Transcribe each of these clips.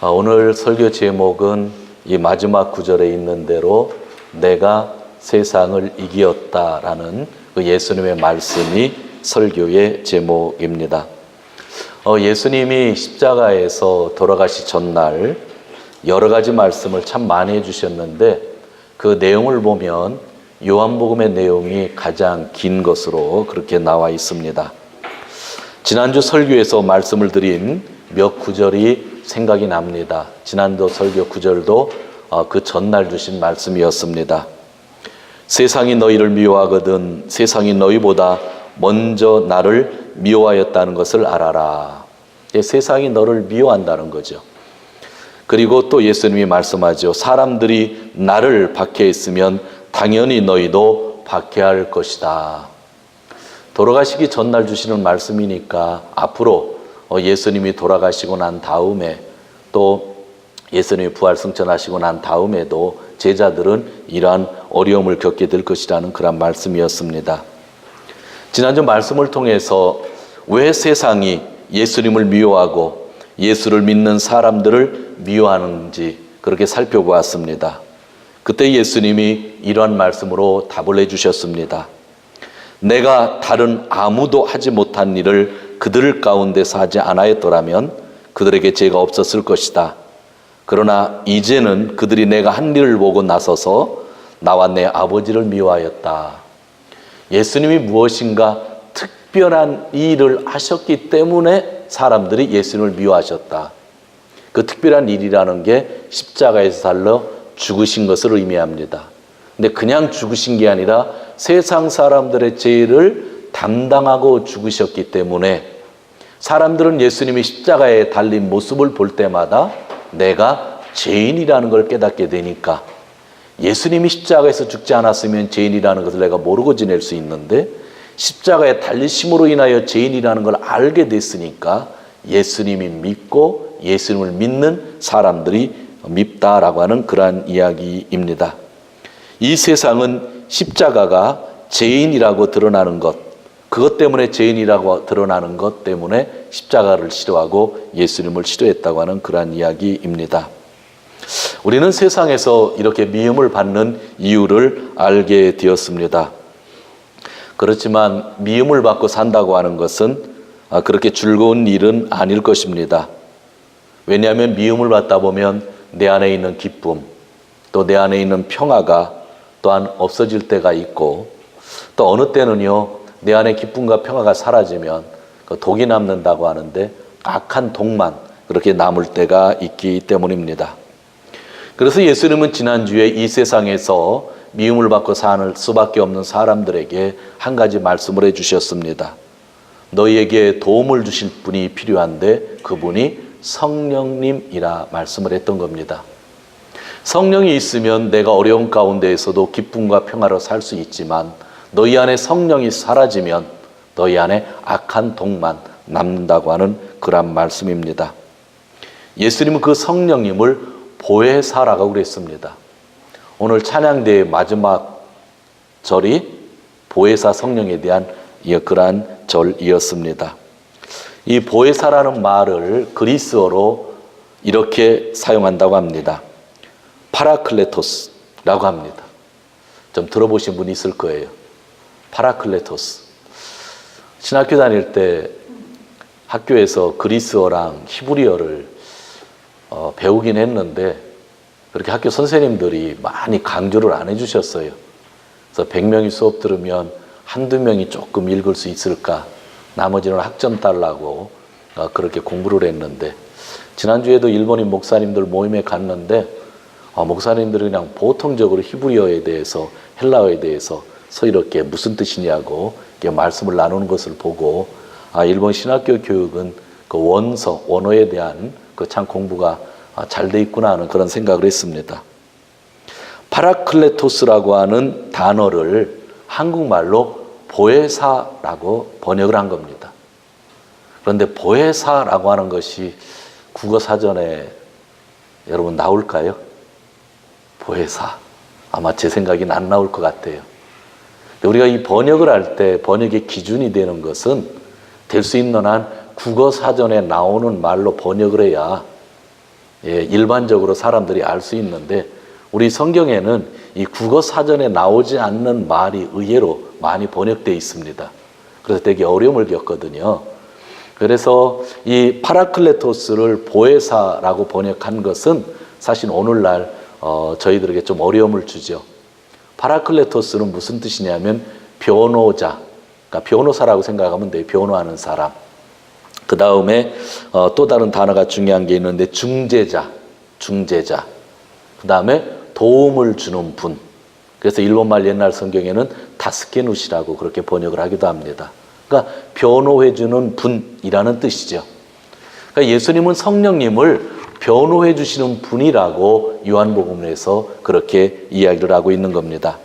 오늘 설교 제목은 이 마지막 구절에 있는 대로 내가 세상을 이기었다라는 그 예수님의 말씀이 설교의 제목입니다. 예수님이 십자가에서 돌아가시 전날 여러 가지 말씀을 참 많이 해주셨는데 그 내용을 보면 요한복음의 내용이 가장 긴 것으로 그렇게 나와 있습니다. 지난주 설교에서 말씀을 드린 몇 구절이 생각이 납니다. 지난주 설교 구절도 그 전날 주신 말씀이었습니다. 세상이 너희를 미워하거든 세상이 너희보다 먼저 나를 미워하였다는 것을 알아라. 세상이 너를 미워한다는 거죠. 그리고 또 예수님이 말씀하죠. 사람들이 나를 박해했으면 당연히 너희도 박해할 것이다. 돌아가시기 전날 주시는 말씀이니까 앞으로 예수님이 돌아가시고 난 다음에 또 예수님이 부활 승천하시고 난 다음에도 제자들은 이러한 어려움을 겪게 될 것이라는 그런 말씀이었습니다. 지난주 말씀을 통해서 왜 세상이 예수님을 미워하고 예수를 믿는 사람들을 미워하는지 그렇게 살펴보았습니다. 그때 예수님이 이러한 말씀으로 답을 해주셨습니다. 내가 다른 아무도 하지 못한 일을 그들 가운데서 하지 않았더라면 그들에게 죄가 없었을 것이다. 그러나 이제는 그들이 내가 한 일을 보고 나서서 나와 내 아버지를 미워하였다. 예수님이 무엇인가 특별한 일을 하셨기 때문에 사람들이 예수님을 미워하셨다. 그 특별한 일이라는 게 십자가에서 달려 죽으신 것을 의미합니다. 근데 그냥 죽으신 게 아니라 세상 사람들의 죄를 담당하고 죽으셨기 때문에 사람들은 예수님이 십자가에 달린 모습을 볼 때마다 내가 죄인이라는 걸 깨닫게 되니까 예수님이 십자가에서 죽지 않았으면 죄인이라는 것을 내가 모르고 지낼 수 있는데 십자가에 달리심으로 인하여 죄인이라는 걸 알게 됐으니까 예수님이 믿고 예수님을 믿는 사람들이 밉다라고 하는 그러한 이야기입니다. 이 세상은 십자가가 죄인이라고 드러나는 것, 그것 때문에 죄인이라고 드러나는 것 때문에 십자가를 싫어하고 예수님을 싫어했다고 하는 그러한 이야기입니다. 우리는 세상에서 이렇게 미움을 받는 이유를 알게 되었습니다. 그렇지만 미움을 받고 산다고 하는 것은 그렇게 즐거운 일은 아닐 것입니다. 왜냐하면 미움을 받다 보면 내 안에 있는 기쁨, 또 내 안에 있는 평화가 또한 없어질 때가 있고 또 어느 때는요 내 안에 기쁨과 평화가 사라지면 독이 남는다고 하는데 악한 독만 그렇게 남을 때가 있기 때문입니다. 그래서 예수님은 지난주에 이 세상에서 미움을 받고 사는 수밖에 없는 사람들에게 한 가지 말씀을 해주셨습니다. 너희에게 도움을 주실 분이 필요한데 그분이 성령님이라 말씀을 했던 겁니다. 성령이 있으면 내가 어려운 가운데에서도 기쁨과 평화로 살 수 있지만 너희 안에 성령이 사라지면 너희 안에 악한 독만 남는다고 하는 그런 말씀입니다. 예수님은 그 성령님을 보혜사라고 그랬습니다. 오늘 찬양대의 마지막 절이 보혜사 성령에 대한 그러한 절이었습니다. 이 보혜사라는 말을 그리스어로 이렇게 사용한다고 합니다. 파라클레토스라고 합니다. 좀 들어보신 분이 있을 거예요. 파라클레토스. 신학교 다닐 때 학교에서 그리스어랑 히브리어를 배우긴 했는데 그렇게 학교 선생님들이 많이 강조를 안 해주셨어요. 그래서 100명이 수업 들으면 한두 명이 조금 읽을 수 있을까? 나머지는 학점 따려고 그렇게 공부를 했는데 지난주에도 일본인 목사님들 모임에 갔는데 목사님들이 그냥 보통적으로 히브리어에 대해서 헬라어에 대해서 이렇게 무슨 뜻이냐고 말씀을 나누는 것을 보고 일본 신학교 교육은 그 원서, 원어에 대한 그 참 공부가 잘 돼 있구나 하는 그런 생각을 했습니다. 파라클레토스라고 하는 단어를 한국말로 보혜사라고 번역을 한 겁니다. 그런데 보혜사라고 하는 것이 국어사전에 여러분 나올까요? 보혜사. 아마 제 생각에는 안 나올 것 같아요. 우리가 이 번역을 할 때 번역의 기준이 되는 것은 될 수 있는 한 국어사전에 나오는 말로 번역을 해야 일반적으로 사람들이 알 수 있는데 우리 성경에는 이 국어 사전에 나오지 않는 말이 의외로 많이 번역되어 있습니다. 그래서 되게 어려움을 겪거든요. 그래서 이 파라클레토스를 보혜사라고 번역한 것은 사실 오늘날 저희들에게 좀 어려움을 주죠. 파라클레토스는 무슨 뜻이냐면 변호자, 그러니까 변호사라고 생각하면 돼요. 변호하는 사람. 그 다음에 또 다른 단어가 중요한 게 있는데 중재자. 그 다음에 도움을 주는 분. 그래서 일본말 옛날 성경에는 다스케누시라고 그렇게 번역을 하기도 합니다. 그러니까 변호해주는 분이라는 뜻이죠. 그러니까 예수님은 성령님을 변호해 주시는 분이라고 요한복음에서 그렇게 이야기를 하고 있는 겁니다.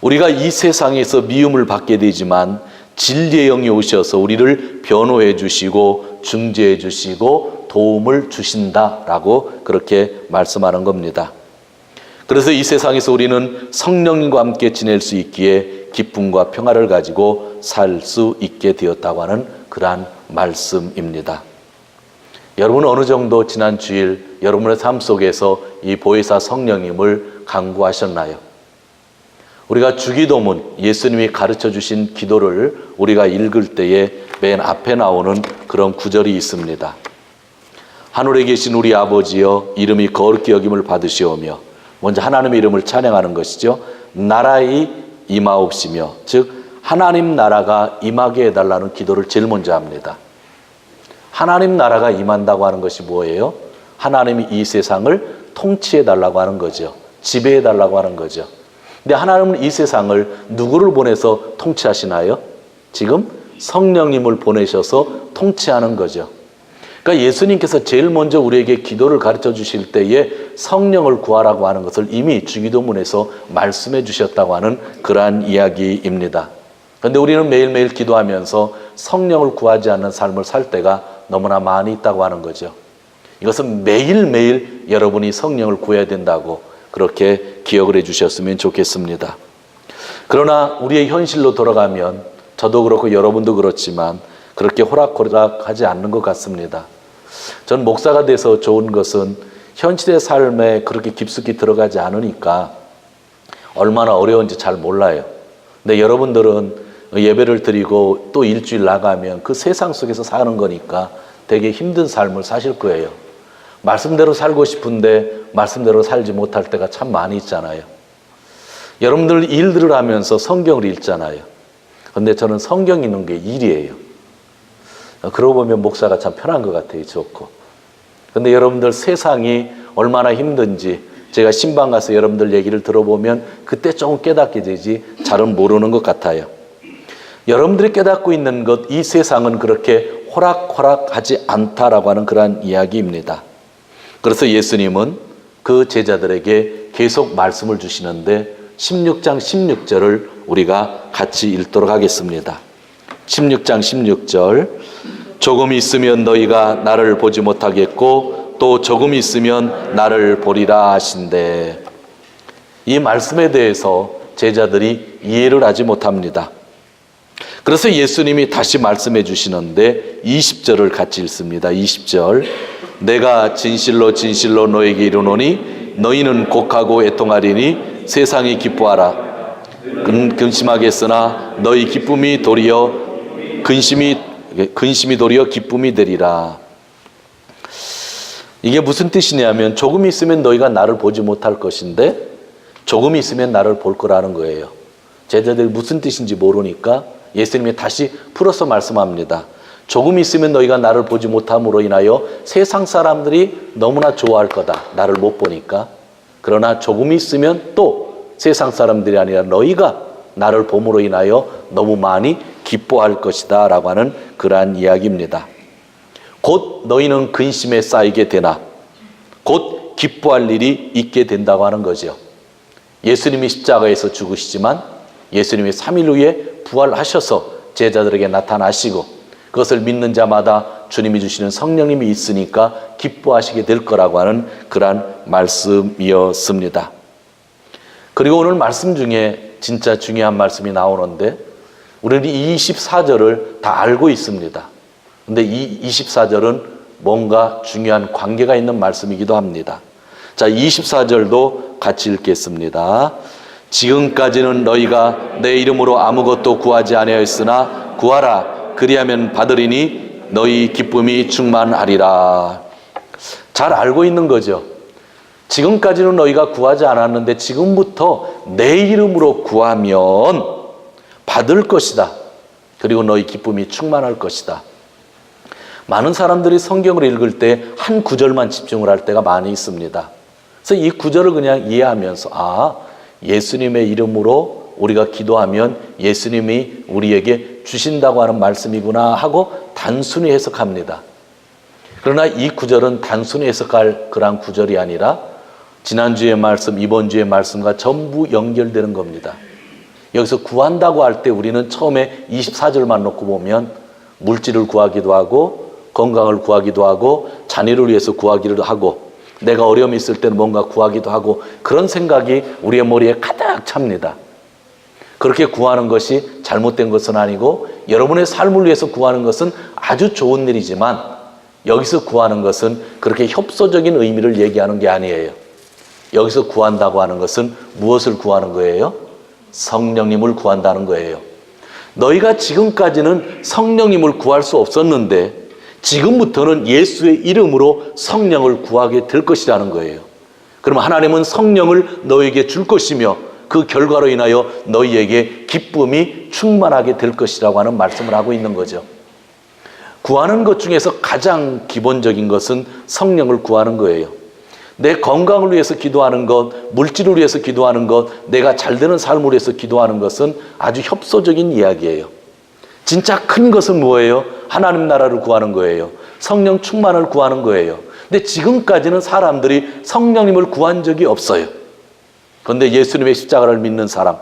우리가 이 세상에서 미움을 받게 되지만 진리의 영이 오셔서 우리를 변호해 주시고 중재해 주시고 도움을 주신다라고 그렇게 말씀하는 겁니다. 그래서 이 세상에서 우리는 성령님과 함께 지낼 수 있기에 기쁨과 평화를 가지고 살 수 있게 되었다고 하는 그러한 말씀입니다. 여러분은 어느 정도 지난 주일 여러분의 삶 속에서 이 보혜사 성령님을 간구하셨나요? 우리가 주기도문, 예수님이 가르쳐 주신 기도를 우리가 읽을 때에 맨 앞에 나오는 그런 구절이 있습니다. 하늘에 계신 우리 아버지여 이름이 거룩히 여김을 받으시오며, 먼저 하나님의 이름을 찬양하는 것이죠. 나라의 임하옵시며, 즉 하나님 나라가 임하게 해달라는 기도를 제일 먼저 합니다. 하나님 나라가 임한다고 하는 것이 뭐예요? 하나님이 이 세상을 통치해달라고 하는 거죠. 지배해달라고 하는 거죠. 근데 하나님은 이 세상을 누구를 보내서 통치하시나요? 지금 성령님을 보내셔서 통치하는 거죠. 그러니까 예수님께서 제일 먼저 우리에게 기도를 가르쳐 주실 때에 성령을 구하라고 하는 것을 이미 주기도문에서 말씀해 주셨다고 하는 그러한 이야기입니다. 그런데 우리는 매일매일 기도하면서 성령을 구하지 않는 삶을 살 때가 너무나 많이 있다고 하는 거죠. 이것은 매일매일 여러분이 성령을 구해야 된다고 그렇게 기억을 해 주셨으면 좋겠습니다. 그러나 우리의 현실로 돌아가면 저도 그렇고 여러분도 그렇지만 그렇게 호락호락하지 않는 것 같습니다. 전 목사가 돼서 좋은 것은 현실의 삶에 그렇게 깊숙이 들어가지 않으니까 얼마나 어려운지 잘 몰라요. 근데 여러분들은 예배를 드리고 또 일주일 나가면 그 세상 속에서 사는 거니까 되게 힘든 삶을 사실 거예요. 말씀대로 살고 싶은데 말씀대로 살지 못할 때가 참 많이 있잖아요. 여러분들 일들을 하면서 성경을 읽잖아요. 근데 저는 성경 읽는 게 일이에요. 그러고 보면 목사가 참 편한 것 같아요. 좋고. 근데 여러분들 세상이 얼마나 힘든지 제가 신방 가서 여러분들 얘기를 들어보면 그때 조금 깨닫게 되지 잘은 모르는 것 같아요. 여러분들이 깨닫고 있는 것, 이 세상은 그렇게 호락호락하지 않다라고 하는 그러한 이야기입니다. 그래서 예수님은 그 제자들에게 계속 말씀을 주시는데 16장 16절을 우리가 같이 읽도록 하겠습니다. 16장 16절, 조금 있으면 너희가 나를 보지 못하겠고 또 조금 있으면 나를 보리라 하신대. 이 말씀에 대해서 제자들이 이해를 하지 못합니다. 그래서 예수님이 다시 말씀해 주시는데 20절을 같이 읽습니다. 20절, 내가 진실로 진실로 너에게 이르노니 너희는 곡하고 애통하리니 세상이 기뻐하라. 근심하겠으나 너희 기쁨이 도리어 근심이 도리어 기쁨이 되리라. 이게 무슨 뜻이냐면 조금 있으면 너희가 나를 보지 못할 것인데 조금 있으면 나를 볼 거라는 거예요. 제자들이 무슨 뜻인지 모르니까 예수님이 다시 풀어서 말씀합니다. 조금 있으면 너희가 나를 보지 못함으로 인하여 세상 사람들이 너무나 좋아할 거다. 나를 못 보니까. 그러나 조금 있으면 또 세상 사람들이 아니라 너희가 나를 봄으로 인하여 너무 많이 기뻐할 것이다 라고 하는 그러한 이야기입니다. 곧 너희는 근심에 쌓이게 되나 곧 기뻐할 일이 있게 된다고 하는 거죠. 예수님이 십자가에서 죽으시지만 예수님이 3일 후에 부활하셔서 제자들에게 나타나시고 그것을 믿는 자마다 주님이 주시는 성령님이 있으니까 기뻐하시게 될 거라고 하는 그러한 말씀이었습니다. 그리고 오늘 말씀 중에 진짜 중요한 말씀이 나오는데 우리는 이 24절을 다 알고 있습니다. 근데 이 24절은 뭔가 중요한 관계가 있는 말씀이기도 합니다. 자, 24절도 같이 읽겠습니다. 지금까지는 너희가 내 이름으로 아무것도 구하지 아니하였으나 구하라 그리하면 받으리니 너희 기쁨이 충만하리라. 잘 알고 있는 거죠. 지금까지는 너희가 구하지 않았는데 지금부터 내 이름으로 구하면 받을 것이다. 그리고 너희 기쁨이 충만할 것이다. 많은 사람들이 성경을 읽을 때 한 구절만 집중을 할 때가 많이 있습니다. 그래서 이 구절을 그냥 이해하면서 예수님의 이름으로 우리가 기도하면 예수님이 우리에게 주신다고 하는 말씀이구나 하고 단순히 해석합니다. 그러나 이 구절은 단순히 해석할 그런 구절이 아니라 지난주의 말씀, 이번 주의 말씀과 전부 연결되는 겁니다. 여기서 구한다고 할 때 우리는 처음에 24절만 놓고 보면 물질을 구하기도 하고 건강을 구하기도 하고 자녀를 위해서 구하기도 하고 내가 어려움이 있을 때는 뭔가 구하기도 하고 그런 생각이 우리의 머리에 가득 찹니다. 그렇게 구하는 것이 잘못된 것은 아니고 여러분의 삶을 위해서 구하는 것은 아주 좋은 일이지만 여기서 구하는 것은 그렇게 협소적인 의미를 얘기하는 게 아니에요. 여기서 구한다고 하는 것은 무엇을 구하는 거예요? 성령님을 구한다는 거예요. 너희가 지금까지는 성령님을 구할 수 없었는데 지금부터는 예수의 이름으로 성령을 구하게 될 것이라는 거예요. 그럼 하나님은 성령을 너희에게 줄 것이며 그 결과로 인하여 너희에게 기쁨이 충만하게 될 것이라고 하는 말씀을 하고 있는 거죠. 구하는 것 중에서 가장 기본적인 것은 성령을 구하는 거예요. 내 건강을 위해서 기도하는 것, 물질을 위해서 기도하는 것, 내가 잘 되는 삶을 위해서 기도하는 것은 아주 협소적인 이야기예요. 진짜 큰 것은 뭐예요? 하나님 나라를 구하는 거예요. 성령 충만을 구하는 거예요. 근데 지금까지는 사람들이 성령님을 구한 적이 없어요. 그런데 예수님의 십자가를 믿는 사람,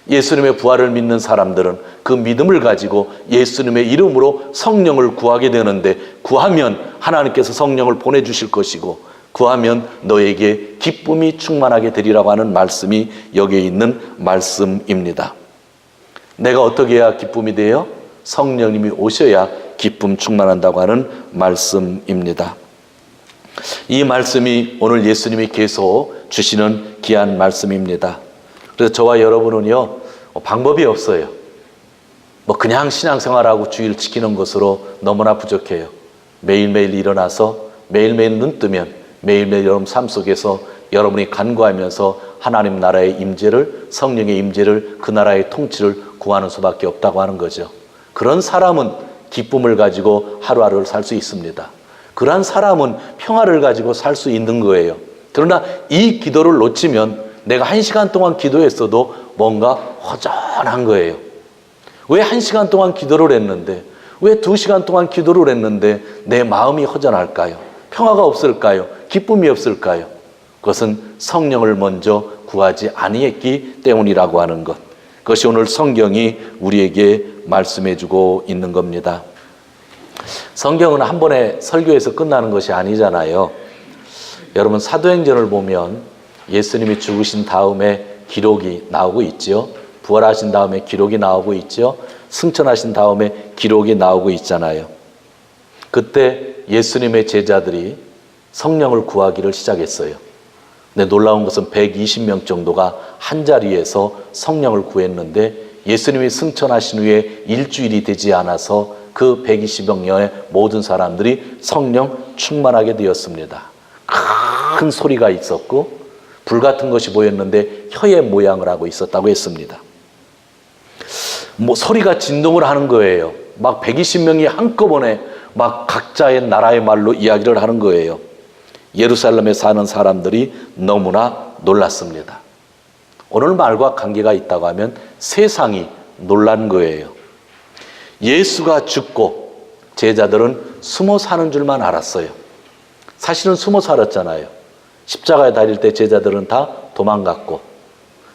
예수님의 부활을 믿는 사람들은 그 믿음을 가지고 예수님의 이름으로 성령을 구하게 되는데 구하면 하나님께서 성령을 보내주실 것이고 구하면 너에게 기쁨이 충만하게 되리라고 하는 말씀이 여기에 있는 말씀입니다. 내가 어떻게 해야 기쁨이 돼요? 성령님이 오셔야 기쁨 충만한다고 하는 말씀입니다. 이 말씀이 오늘 예수님이 계속 주시는 귀한 말씀입니다. 그래서 저와 여러분은요, 방법이 없어요. 그냥 신앙생활하고 주의를 지키는 것으로 너무나 부족해요. 매일매일 일어나서 매일매일 눈 뜨면 매일매일 여러분 삶 속에서 여러분이 간구하면서 하나님 나라의 임재를, 성령의 임재를, 그 나라의 통치를 구하는 수밖에 없다고 하는 거죠. 그런 사람은 기쁨을 가지고 하루하루를 살 수 있습니다. 그러한 사람은 평화를 가지고 살 수 있는 거예요. 그러나 이 기도를 놓치면 내가 1시간 동안 기도했어도 뭔가 허전한 거예요. 왜 1시간 동안 기도를 했는데, 왜 2시간 동안 기도를 했는데 내 마음이 허전할까요? 평화가 없을까요? 기쁨이 없을까요? 그것은 성령을 먼저 구하지 아니했기 때문이라고 하는 것. 그것이 오늘 성경이 우리에게 말씀해주고 있는 겁니다. 성경은 한 번에 설교에서 끝나는 것이 아니잖아요. 여러분 사도행전을 보면 예수님이 죽으신 다음에 기록이 나오고 있죠. 부활하신 다음에 기록이 나오고 있죠. 승천하신 다음에 기록이 나오고 있잖아요. 그때 예수님의 제자들이 성령을 구하기를 시작했어요. 근데 놀라운 것은 120명 정도가 한 자리에서 성령을 구했는데 예수님이 승천하신 후에 일주일이 되지 않아서 그 120명의 모든 사람들이 성령 충만하게 되었습니다. 큰 소리가 있었고 불같은 것이 보였는데 혀의 모양을 하고 있었다고 했습니다. 소리가 진동을 하는 거예요. 막 120명이 한꺼번에 막 각자의 나라의 말로 이야기를 하는 거예요. 예루살렘에 사는 사람들이 너무나 놀랐습니다. 오늘 말과 관계가 있다고 하면 세상이 놀란 거예요. 예수가 죽고 제자들은 숨어 사는 줄만 알았어요. 사실은 숨어 살았잖아요. 십자가에 달릴 때 제자들은 다 도망갔고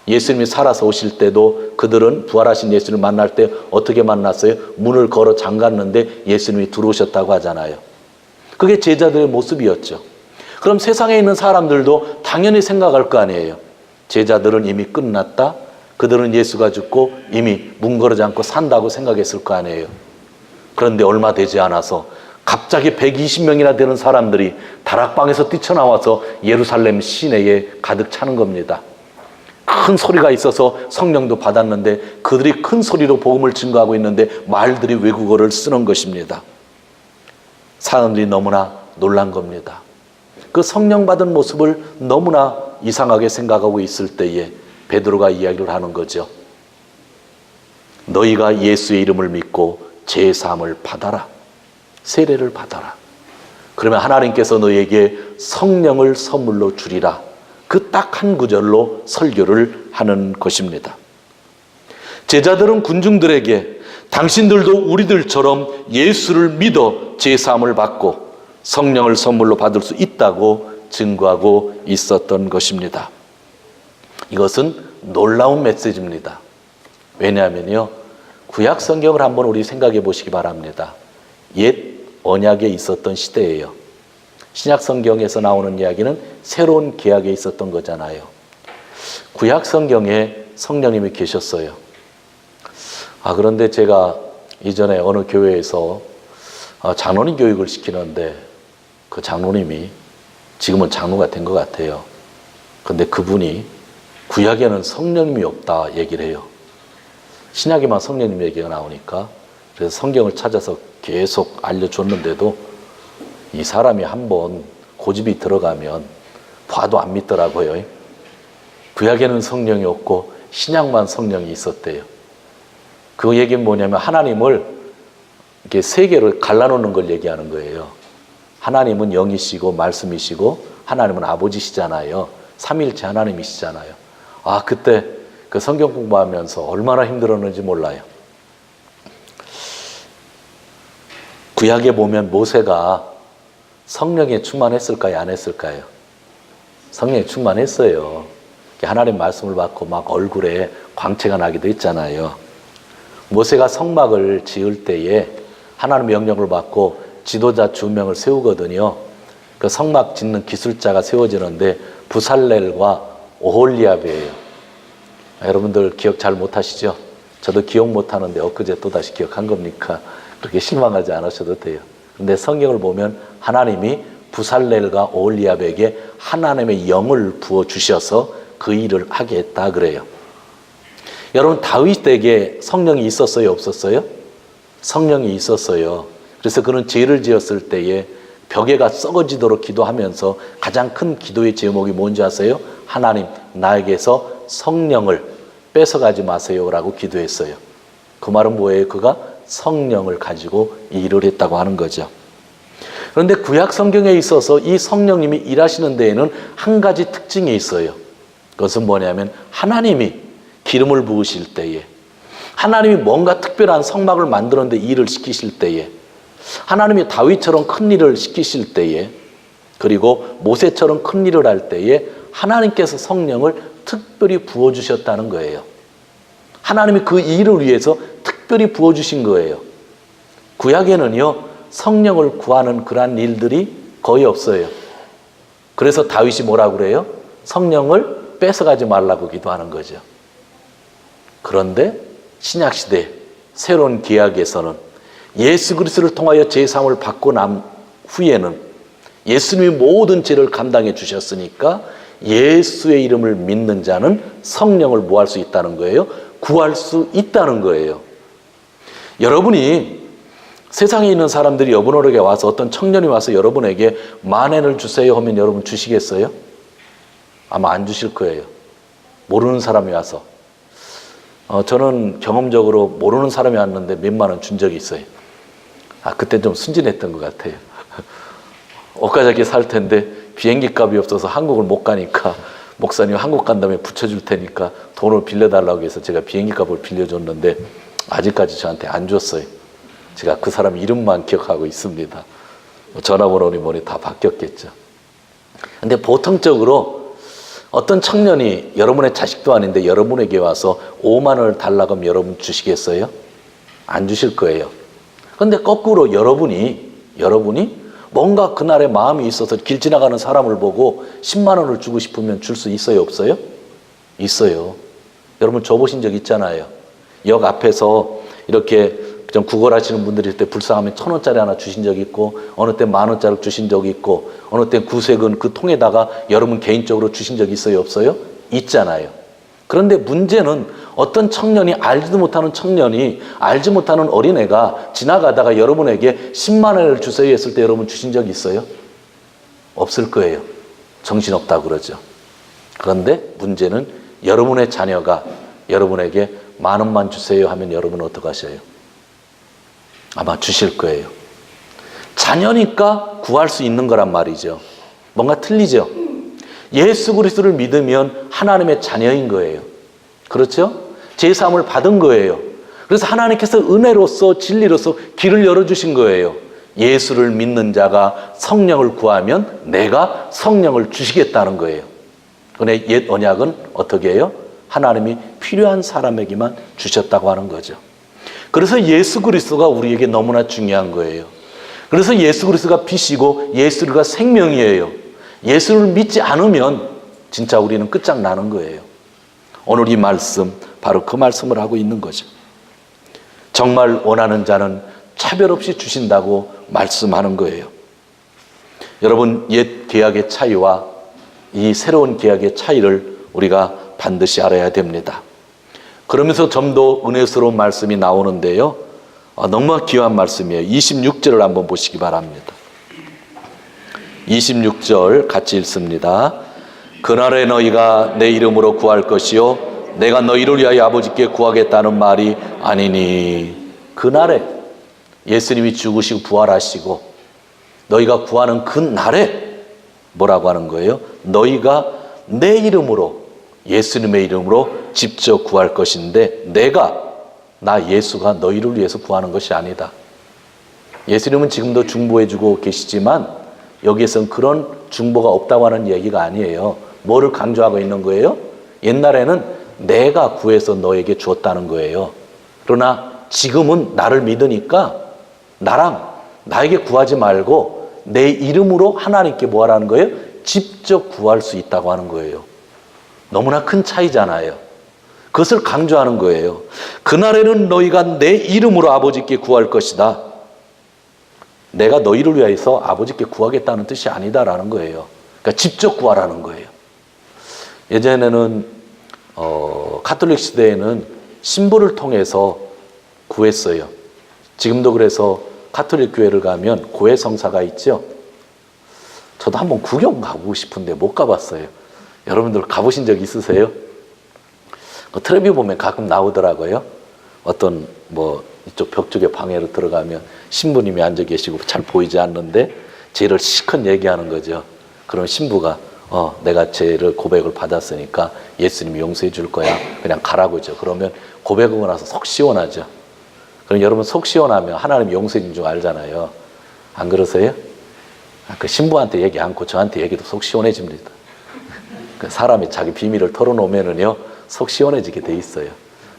예수님이 살아서 오실 때도 그들은 부활하신 예수님을 만날 때 어떻게 만났어요? 문을 걸어 잠갔는데 예수님이 들어오셨다고 하잖아요. 그게 제자들의 모습이었죠. 그럼 세상에 있는 사람들도 당연히 생각할 거 아니에요. 제자들은 이미 끝났다. 그들은 예수가 죽고 이미 문 걸어 잠고 산다고 생각했을 거 아니에요. 그런데 얼마 되지 않아서 갑자기 120명이나 되는 사람들이 다락방에서 뛰쳐나와서 예루살렘 시내에 가득 차는 겁니다. 큰 소리가 있어서 성령도 받았는데 그들이 큰 소리로 복음을 증거하고 있는데 말들이 외국어를 쓰는 것입니다. 사람들이 너무나 놀란 겁니다. 그 성령 받은 모습을 너무나 이상하게 생각하고 있을 때에 베드로가 이야기를 하는 거죠. 너희가 예수의 이름을 믿고 죄 사함을 받아라. 세례를 받아라. 그러면 하나님께서 너희에게 성령을 선물로 주리라. 그 딱 한 구절로 설교를 하는 것입니다. 제자들은 군중들에게 당신들도 우리들처럼 예수를 믿어 죄 사함을 받고 성령을 선물로 받을 수 있다고 증거하고 있었던 것입니다. 이것은 놀라운 메시지입니다. 왜냐하면요, 구약 성경을 한번 우리 생각해 보시기 바랍니다. 옛 언약에 있었던 시대예요. 신약 성경에서 나오는 이야기는 새로운 계약에 있었던 거잖아요. 구약 성경에 성령님이 계셨어요. 그런데 제가 이전에 어느 교회에서 장로님 교육을 시키는데 그 장로님이 지금은 장로가 된 것 같아요. 근데 그분이 구약에는 성령님이 없다 얘기를 해요. 신약에만 성령님 얘기가 나오니까 그래서 성경을 찾아서 계속 알려줬는데도 이 사람이 한번 고집이 들어가면 봐도 안 믿더라고요. 구약에는 성령이 없고 신약만 성령이 있었대요. 그 얘기는 뭐냐면 하나님을 이렇게 세 개로 갈라놓는 걸 얘기하는 거예요. 하나님은 영이시고 말씀이시고 하나님은 아버지시잖아요. 삼위일체 하나님이시잖아요. 그때 그 성경 공부하면서 얼마나 힘들었는지 몰라요. 구약에 보면 모세가 성령에 충만했을까요? 안 했을까요? 성령에 충만했어요. 하나님 말씀을 받고 막 얼굴에 광채가 나기도 했잖아요. 모세가 성막을 지을 때에 하나님 명령을 받고 지도자 2명을 세우거든요. 그 성막 짓는 기술자가 세워지는데 부살렐과 오홀리압이에요. 여러분들 기억 잘 못하시죠? 저도 기억 못하는데 엊그제 또다시 기억한 겁니까? 그렇게 실망하지 않으셔도 돼요. 근데 성경을 보면 하나님이 부살렐과 오홀리압에게 하나님의 영을 부어주셔서 그 일을 하게 했다 그래요. 여러분 다윗에게 성령이 있었어요? 없었어요? 성령이 있었어요. 그래서 그는 죄를 지었을 때에 벽에가 썩어지도록 기도하면서 가장 큰 기도의 제목이 뭔지 아세요? 하나님 나에게서 성령을 뺏어가지 마세요 라고 기도했어요. 그 말은 뭐예요? 그가 성령을 가지고 일을 했다고 하는 거죠. 그런데 구약 성경에 있어서 이 성령님이 일하시는 데에는 한 가지 특징이 있어요. 그것은 뭐냐면 하나님이 기름을 부으실 때에, 하나님이 뭔가 특별한 성막을 만드는데 일을 시키실 때에, 하나님이 다윗처럼 큰 일을 시키실 때에, 그리고 모세처럼 큰 일을 할 때에 하나님께서 성령을 특별히 부어주셨다는 거예요. 하나님이 그 일을 위해서 특별히 부어주신 거예요. 구약에는요 성령을 구하는 그러한 일들이 거의 없어요. 그래서 다윗이 뭐라고 그래요? 성령을 뺏어가지 말라고 기도하는 거죠. 그런데 신약시대 새로운 계약에서는 예수 그리스도를 통하여 죄사함을 받고 난 후에는 예수님이 모든 죄를 감당해 주셨으니까 예수의 이름을 믿는 자는 성령을 뭐 할 수 있다는 거예요? 구할 수 있다는 거예요. 여러분이 세상에 있는 사람들이 여러분에게 와서 어떤 청년이 와서 여러분에게 만엔을 주세요 하면 여러분 주시겠어요? 아마 안 주실 거예요. 모르는 사람이 와서. 저는 경험적으로 모르는 사람이 왔는데 몇만 원 준 적이 있어요. 그때 좀 순진했던 것 같아요. 엊그저께 살 텐데 비행기 값이 없어서 한국을 못 가니까 목사님 한국 간 다음에 붙여줄 테니까 돈을 빌려달라고 해서 제가 비행기 값을 빌려줬는데 아직까지 저한테 안 줬어요. 제가 그 사람 이름만 기억하고 있습니다. 전화번호니 뭐니 다 바뀌었겠죠. 근데 보통적으로 어떤 청년이 여러분의 자식도 아닌데 여러분에게 와서 5만 원을 달라고 하면 여러분 주시겠어요? 안 주실 거예요. 근데 거꾸로 여러분이 뭔가 그날에 마음이 있어서 길 지나가는 사람을 보고 10만 원을 주고 싶으면 줄 수 있어요? 없어요? 있어요. 여러분 줘보신 적 있잖아요. 역 앞에서 이렇게 좀 구걸하시는 분들이 때 불쌍하면 1,000원짜리 하나 주신 적이 있고, 어느 때 10,000원짜리 주신 적이 있고, 어느 때 구색은 그 통에다가 여러분 개인적으로 주신 적이 있어요, 없어요? 있잖아요. 그런데 문제는 어떤 청년이, 알지도 못하는 청년이, 알지 못하는 어린애가 지나가다가 여러분에게 10만 원을 주세요 했을 때 여러분 주신 적이 있어요? 없을 거예요. 정신없다고 그러죠. 그런데 문제는 여러분의 자녀가 여러분에게 10,000원만 주세요 하면 여러분은 어떻게 하셔요? 아마 주실 거예요. 자녀니까 구할 수 있는 거란 말이죠. 뭔가 틀리죠? 예수 그리스도를 믿으면 하나님의 자녀인 거예요. 그렇죠? 제3을 받은 거예요. 그래서 하나님께서 은혜로서 진리로서 길을 열어주신 거예요. 예수를 믿는 자가 성령을 구하면 내가 성령을 주시겠다는 거예요. 근데 옛 언약은 어떻게 해요? 하나님이 필요한 사람에게만 주셨다고 하는 거죠. 그래서 예수 그리스도가 우리에게 너무나 중요한 거예요. 그래서 예수 그리스도가 빛이고 예수가 생명이에요. 예수를 믿지 않으면 진짜 우리는 끝장나는 거예요. 오늘 이 말씀, 바로 그 말씀을 하고 있는 거죠. 정말 원하는 자는 차별 없이 주신다고 말씀하는 거예요. 여러분, 옛 계약의 차이와 이 새로운 계약의 차이를 우리가 반드시 알아야 됩니다. 그러면서 좀 더 은혜스러운 말씀이 나오는데요. 너무 귀한 말씀이에요. 26절을 한번 보시기 바랍니다. 26절 같이 읽습니다. 그날에 너희가 내 이름으로 구할 것이요 내가 너희를 위하여 아버지께 구하겠다는 말이 아니니. 그날에 예수님이 죽으시고 부활하시고 너희가 구하는 그 날에 뭐라고 하는 거예요? 너희가 내 이름으로, 예수님의 이름으로 직접 구할 것인데 나 예수가 너희를 위해서 구하는 것이 아니다. 예수님은 지금도 중보해주고 계시지만 여기에서는 그런 중보가 없다고 하는 얘기가 아니에요. 뭐를 강조하고 있는 거예요? 옛날에는 내가 구해서 너에게 주었다는 거예요. 그러나 지금은 나를 믿으니까 나에게 구하지 말고 내 이름으로 하나님께 뭐 하라는 거예요? 직접 구할 수 있다고 하는 거예요. 너무나 큰 차이잖아요. 그것을 강조하는 거예요. 그날에는 너희가 내 이름으로 아버지께 구할 것이다. 내가 너희를 위해서 아버지께 구하겠다는 뜻이 아니다라는 거예요. 그러니까 직접 구하라는 거예요. 예전에는 가톨릭 시대에는 신부를 통해서 구했어요. 지금도 그래서 가톨릭 교회를 가면 고해 성사가 있죠. 저도 한번 구경 가보고 싶은데 못 가봤어요. 여러분들 가보신 적 있으세요? 텔레비 보면 가끔 나오더라고요. 어떤 이쪽 벽 쪽에 방에로 들어가면 신부님이 앉아 계시고 잘 보이지 않는데 죄를 실컷 얘기하는 거죠. 그럼 신부가 내가 죄를 고백을 받았으니까 예수님이 용서해 줄 거야. 그냥 가라고죠. 그러면 고백하고 나서 속 시원하죠. 그럼 여러분 속 시원하면 하나님 용서해 준 줄 알잖아요. 안 그러세요? 그 신부한테 얘기 않고 저한테 얘기도 속 시원해집니다. 사람이 자기 비밀을 털어놓으면은요 속 시원해지게 돼 있어요.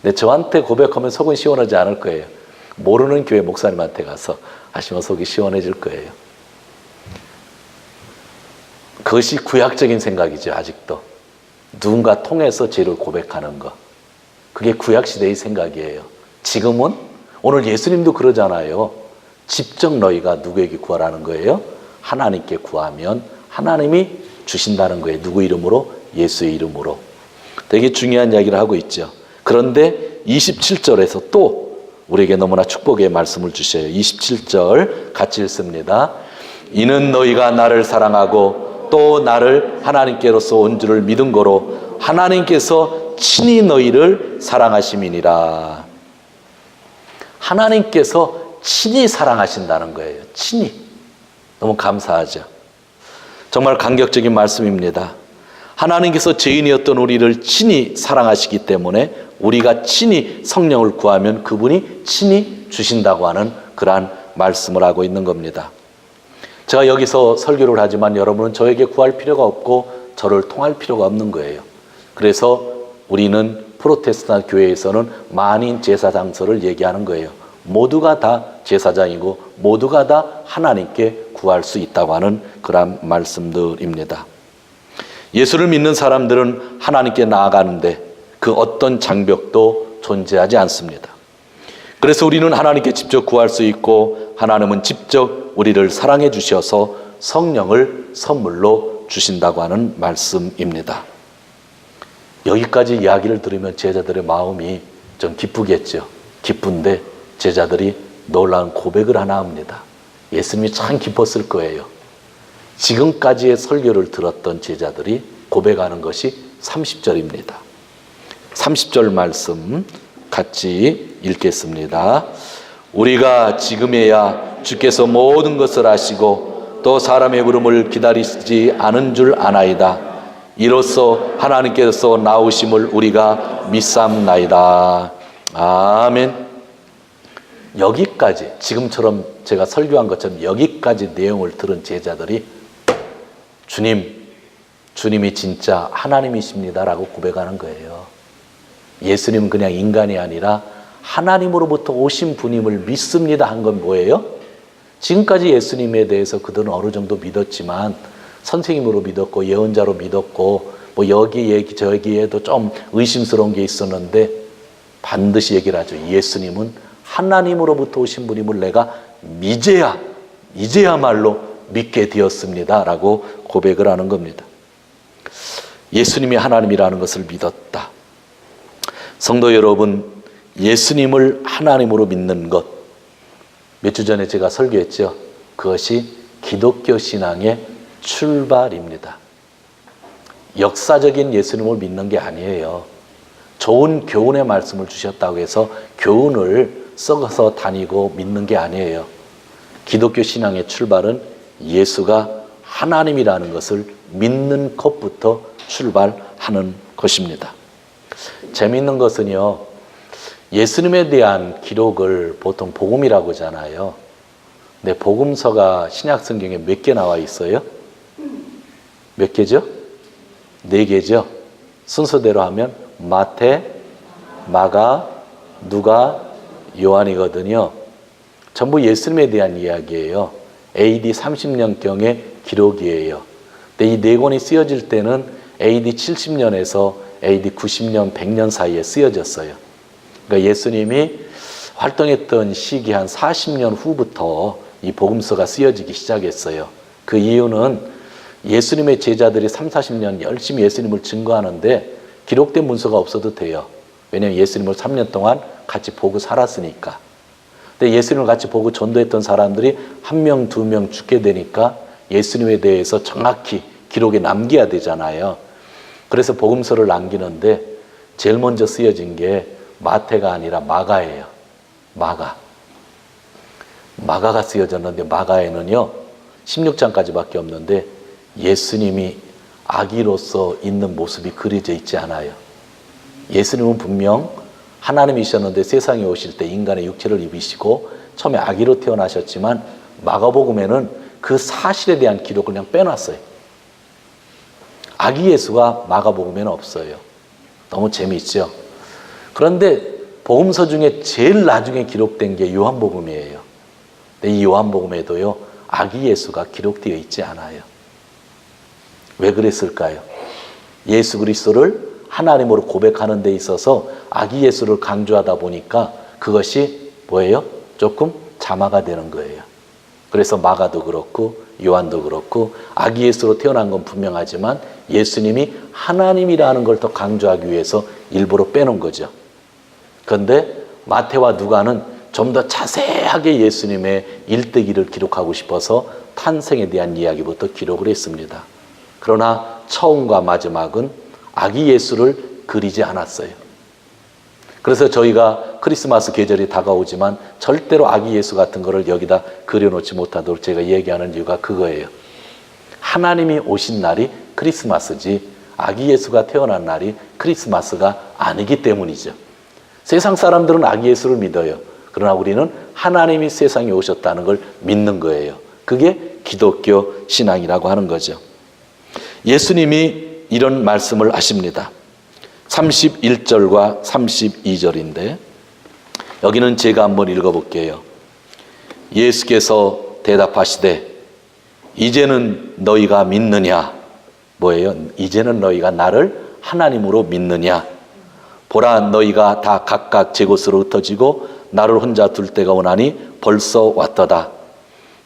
근데 저한테 고백하면 속은 시원하지 않을 거예요. 모르는 교회 목사님한테 가서 하시면 속이 시원해질 거예요. 그것이 구약적인 생각이죠. 아직도 누군가 통해서 죄를 고백하는 거, 그게 구약시대의 생각이에요. 지금은 오늘 예수님도 그러잖아요. 직접 너희가 누구에게 구하라는 거예요? 하나님께 구하면 하나님이 주신다는 거예요. 누구 이름으로? 예수의 이름으로. 되게 중요한 이야기를 하고 있죠. 그런데 27절에서 또 우리에게 너무나 축복의 말씀을 주셔요. 27절 같이 읽습니다. 이는 너희가 나를 사랑하고 또 나를 하나님께로서 온 줄을 믿은 거로 하나님께서 친히 너희를 사랑하심이니라. 하나님께서 친히 사랑하신다는 거예요. 친히. 너무 감사하죠. 정말 감격적인 말씀입니다. 하나님께서 죄인이었던 우리를 친히 사랑하시기 때문에 우리가 친히 성령을 구하면 그분이 친히 주신다고 하는 그러한 말씀을 하고 있는 겁니다. 제가 여기서 설교를 하지만 여러분은 저에게 구할 필요가 없고 저를 통할 필요가 없는 거예요. 그래서 우리는 프로테스탄트 교회에서는 만인 제사장서를 얘기하는 거예요. 모두가 다 제사장이고 모두가 다 하나님께 구할 수 있다고 하는 그런 말씀들입니다. 예수를 믿는 사람들은 하나님께 나아가는데 그 어떤 장벽도 존재하지 않습니다. 그래서 우리는 하나님께 직접 구할 수 있고 하나님은 직접 우리를 사랑해 주셔서 성령을 선물로 주신다고 하는 말씀입니다. 여기까지 이야기를 들으면 제자들의 마음이 좀 기쁘겠죠. 기쁜데 제자들이 놀라운 고백을 하나 합니다. 예수님이 참 기뻤을 거예요. 지금까지의 설교를 들었던 제자들이 고백하는 것이 30절입니다. 30절 말씀 같이 읽겠습니다. 우리가 지금에야 주께서 모든 것을 아시고 또 사람의 부름을 기다리지 않은 줄 아나이다. 이로써 하나님께서 나오심을 우리가 믿사옵나이다. 아멘. 여기까지 지금처럼 제가 설교한 것처럼 여기까지 내용을 들은 제자들이 주님이 진짜 하나님이십니다라고 고백하는 거예요. 예수님은 그냥 인간이 아니라 하나님으로부터 오신 분임을 믿습니다 한 건 뭐예요? 지금까지 예수님에 대해서 그들은 어느 정도 믿었지만 선생님으로 믿었고 예언자로 믿었고 뭐 여기 저기에도 좀 의심스러운 게 있었는데 반드시 얘기를 하죠. 예수님은 하나님으로부터 오신 분임을 내가 이제야말로 믿게 되었습니다 라고 고백을 하는 겁니다. 예수님이 하나님이라는 것을 믿었다. 성도 여러분, 예수님을 하나님으로 믿는 것, 몇 주 전에 제가 설교했죠. 그것이 기독교 신앙의 출발입니다. 역사적인 예수님을 믿는 게 아니에요. 좋은 교훈의 말씀을 주셨다고 해서 교훈을 썩어서 다니고 믿는 게 아니에요. 기독교 신앙의 출발은 예수가 하나님이라는 것을 믿는 것부터 출발하는 것입니다. 재미있는 것은요, 예수님에 대한 기록을 보통 복음이라고 하잖아요. 근데 복음서가 신약 성경에 몇 개 나와 있어요? 몇 개죠? 4개죠. 순서대로 하면 마태, 마가, 누가, 요한이거든요. 전부 예수님에 대한 이야기예요. AD 30년경의 기록이에요. 근데 이 4권이 쓰여질 때는 AD 70년에서 AD 90년, 100년 사이에 쓰여졌어요. 그러니까 예수님이 활동했던 시기 한 40년 후부터 이 복음서가 쓰여지기 시작했어요. 그 이유는 예수님의 제자들이 30-40년 열심히 예수님을 증거하는데 기록된 문서가 없어도 돼요. 왜냐하면 예수님을 3년 동안 같이 보고 살았으니까. 근데 예수님을 같이 보고 전도했던 사람들이 1명, 2명 죽게 되니까 예수님에 대해서 정확히 기록에 남겨야 되잖아요. 그래서 복음서를 남기는데 제일 먼저 쓰여진 게 마태가 아니라 마가예요. 마가가 쓰여졌는데 마가에는요 16장까지밖에 없는데 예수님이 아기로서 있는 모습이 그려져 있지 않아요. 예수님은 분명 하나님이셨는데 세상에 오실 때 인간의 육체를 입으시고 처음에 아기로 태어나셨지만 마가복음에는 그 사실에 대한 기록을 그냥 빼놨어요. 아기 예수가 마가복음에는 없어요. 너무 재미있죠? 그런데 복음서 중에 제일 나중에 기록된 게 요한복음이에요. 근데 이 요한복음에도요 아기 예수가 기록되어 있지 않아요. 왜 그랬을까요? 예수 그리스도를 하나님으로 고백하는 데 있어서 아기 예수를 강조하다 보니까 그것이 뭐예요? 조금 자마가 되는 거예요. 그래서 마가도 그렇고 요한도 그렇고 아기 예수로 태어난 건 분명하지만 예수님이 하나님이라는 걸 더 강조하기 위해서 일부러 빼놓은 거죠. 그런데 마태와 누가는 좀 더 자세하게 예수님의 일대기를 기록하고 싶어서 탄생에 대한 이야기부터 기록을 했습니다. 그러나 처음과 마지막은 아기 예수를 그리지 않았어요. 그래서 저희가 크리스마스 계절이 다가오지만 절대로 아기 예수 같은 거를 여기다 그려놓지 못하도록 제가 얘기하는 이유가 그거예요. 하나님이 오신 날이 크리스마스지 아기 예수가 태어난 날이 크리스마스가 아니기 때문이죠. 세상 사람들은 아기 예수를 믿어요. 그러나 우리는 하나님이 세상에 오셨다는 걸 믿는 거예요. 그게 기독교 신앙이라고 하는 거죠. 예수님이 이런 말씀을 하십니다. 31절과 32절인데 여기는 제가 한번 읽어볼게요. 예수께서 대답하시되 이제는 너희가 믿느냐? 뭐예요? 이제는 너희가 나를 하나님으로 믿느냐? 보라 너희가 다 각각 제 곳으로 흩어지고 나를 혼자 둘 때가 오나니 벌써 왔도다.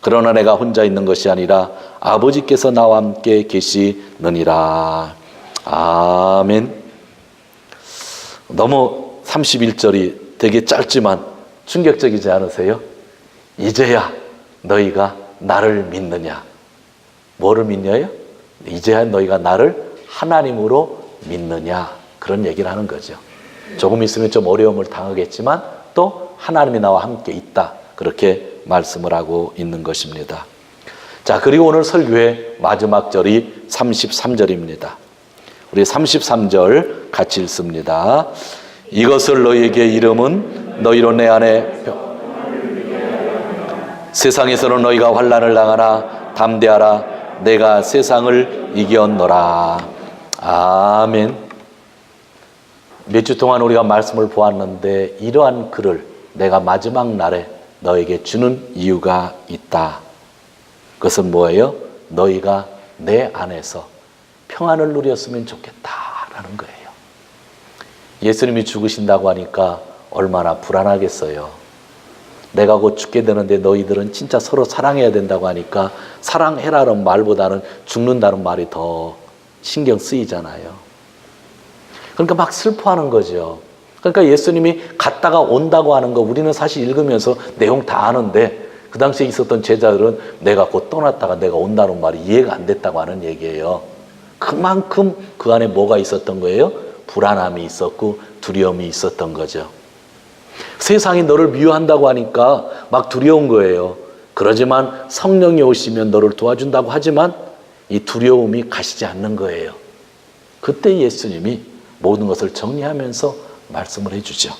그러나 내가 혼자 있는 것이 아니라 아버지께서 나와 함께 계시느니라. 아멘. 너무 31절이 되게 짧지만 충격적이지 않으세요? 이제야 너희가 나를 믿느냐. 뭐를 믿냐요? 이제야 너희가 나를 하나님으로 믿느냐. 그런 얘기를 하는 거죠. 조금 있으면 좀 어려움을 당하겠지만 또 하나님이 나와 함께 있다. 그렇게 말씀을 하고 있는 것입니다. 자, 그리고 오늘 설교의 마지막 절이 33절입니다. 우리 33절 같이 읽습니다. 이것을 너희에게 이름은 너희로 내 안에 세상에서는 너희가 환난을 당하나 담대하라. 내가 세상을 이겼노라. 아멘. 몇 주 동안 우리가 말씀을 보았는데 이러한 글을 내가 마지막 날에 너에게 주는 이유가 있다. 그것은 뭐예요? 너희가 내 안에서 평안을 누렸으면 좋겠다라는 거예요. 예수님이 죽으신다고 하니까 얼마나 불안하겠어요. 내가 곧 죽게 되는데 너희들은 진짜 서로 사랑해야 된다고 하니까 사랑해라는 말보다는 죽는다는 말이 더 신경 쓰이잖아요. 그러니까 막 슬퍼하는 거죠. 그러니까 예수님이 갔다가 온다고 하는 거 우리는 사실 읽으면서 내용 다 아는데 그 당시에 있었던 제자들은 내가 곧 떠났다가 내가 온다는 말이 이해가 안 됐다고 하는 얘기예요. 그만큼 그 안에 뭐가 있었던 거예요? 불안함이 있었고 두려움이 있었던 거죠. 세상이 너를 미워한다고 하니까 막 두려운 거예요. 그러지만 성령이 오시면 너를 도와준다고 하지만 이 두려움이 가시지 않는 거예요. 그때 예수님이 모든 것을 정리하면서 말씀을 해주죠.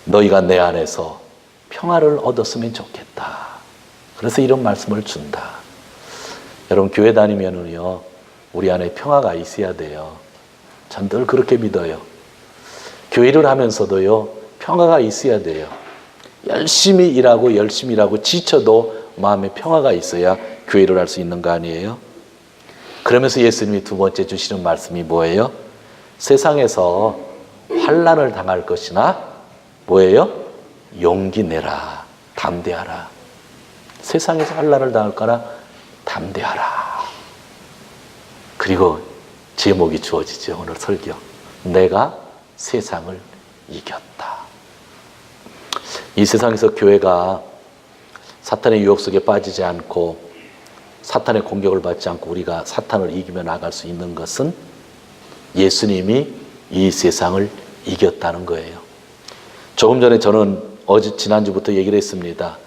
너희가 내 안에서 평화를 얻었으면 좋겠다. 그래서 이런 말씀을 준다. 여러분 교회 다니면은요 우리 안에 평화가 있어야 돼요. 전 늘 그렇게 믿어요. 교회를 하면서도요 평화가 있어야 돼요. 열심히 일하고 지쳐도 마음에 평화가 있어야 교회를 할 수 있는 거 아니에요? 그러면서 예수님이 두 번째 주시는 말씀이 뭐예요? 세상에서 환난을 당할 것이나 뭐예요? 용기 내라. 담대하라. 세상에서 환난을 당할 거나 담대하라. 그리고 제목이 주어지죠. 오늘 설교. 내가 세상을 이겼다. 이 세상에서 교회가 사탄의 유혹 속에 빠지지 않고 사탄의 공격을 받지 않고 우리가 사탄을 이기며 나갈 수 있는 것은 예수님이 이 세상을 이겼다는 거예요. 조금 전에 저는 지난주부터 얘기를 했습니다.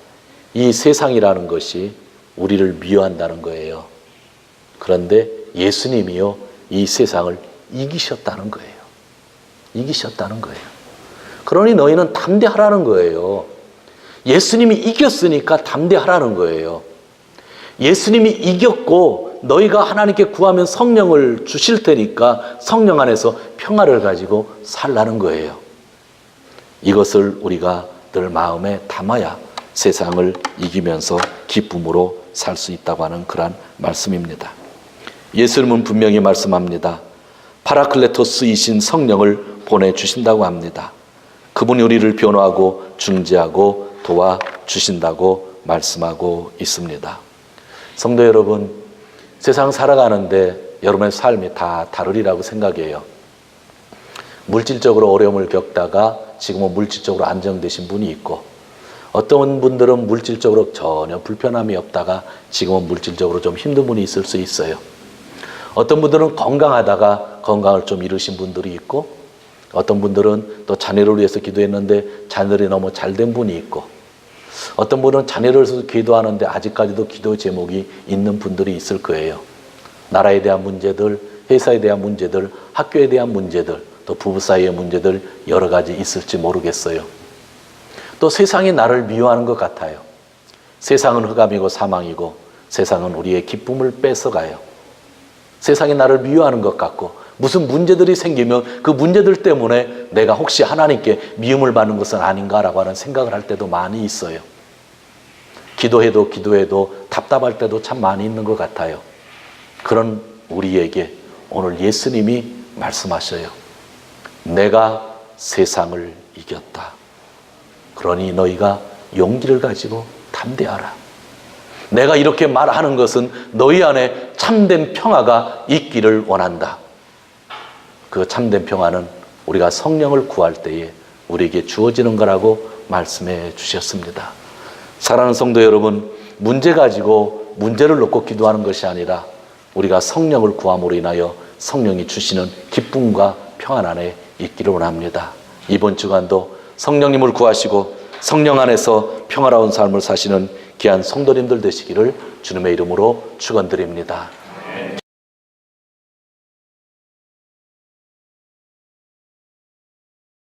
이 세상이라는 것이 우리를 미워한다는 거예요. 그런데 예수님이요 이 세상을 이기셨다는 거예요. 이기셨다는 거예요. 그러니 너희는 담대하라는 거예요. 예수님이 이겼으니까 담대하라는 거예요. 예수님이 이겼고 너희가 하나님께 구하면 성령을 주실 테니까 성령 안에서 평화를 가지고 살라는 거예요. 이것을 우리가 늘 마음에 담아야 세상을 이기면서 기쁨으로 살 수 있다고 하는 그런 말씀입니다. 예수님은 분명히 말씀합니다. 파라클레토스이신 성령을 보내주신다고 합니다. 그분이 우리를 변호하고 중재하고 도와주신다고 말씀하고 있습니다. 성도 여러분, 세상 살아가는데 여러분의 삶이 다 다르리라고 생각해요. 물질적으로 어려움을 겪다가 지금은 물질적으로 안정되신 분이 있고 어떤 분들은 물질적으로 전혀 불편함이 없다가 지금은 물질적으로 좀 힘든 분이 있을 수 있어요. 어떤 분들은 건강하다가 건강을 좀 잃으신 분들이 있고 어떤 분들은 또 자녀를 위해서 기도했는데 자녀들이 너무 잘된 분이 있고 어떤 분은 자녀를 위해서 기도하는데 아직까지도 기도 제목이 있는 분들이 있을 거예요. 나라에 대한 문제들, 회사에 대한 문제들, 학교에 대한 문제들, 또 부부 사이의 문제들 여러 가지 있을지 모르겠어요. 또 세상이 나를 미워하는 것 같아요. 세상은 흑암이고 사망이고 세상은 우리의 기쁨을 뺏어가요. 세상이 나를 미워하는 것 같고 무슨 문제들이 생기면 그 문제들 때문에 내가 혹시 하나님께 미움을 받는 것은 아닌가라고 하는 생각을 할 때도 많이 있어요. 기도해도 답답할 때도 참 많이 있는 것 같아요. 그런 우리에게 오늘 예수님이 말씀하셔요. 내가 세상을 이겼다. 그러니 너희가 용기를 가지고 담대하라. 내가 이렇게 말하는 것은 너희 안에 참된 평화가 있기를 원한다. 그 참된 평화는 우리가 성령을 구할 때에 우리에게 주어지는 거라고 말씀해 주셨습니다. 사랑하는 성도 여러분, 문제 가지고 문제를 놓고 기도하는 것이 아니라 우리가 성령을 구함으로 인하여 성령이 주시는 기쁨과 평안 안에 있기를 원합니다. 이번 주간도 성령님을 구하시고 성령 안에서 평화로운 삶을 사시는 귀한 성도님들 되시기를 주님의 이름으로 축원드립니다.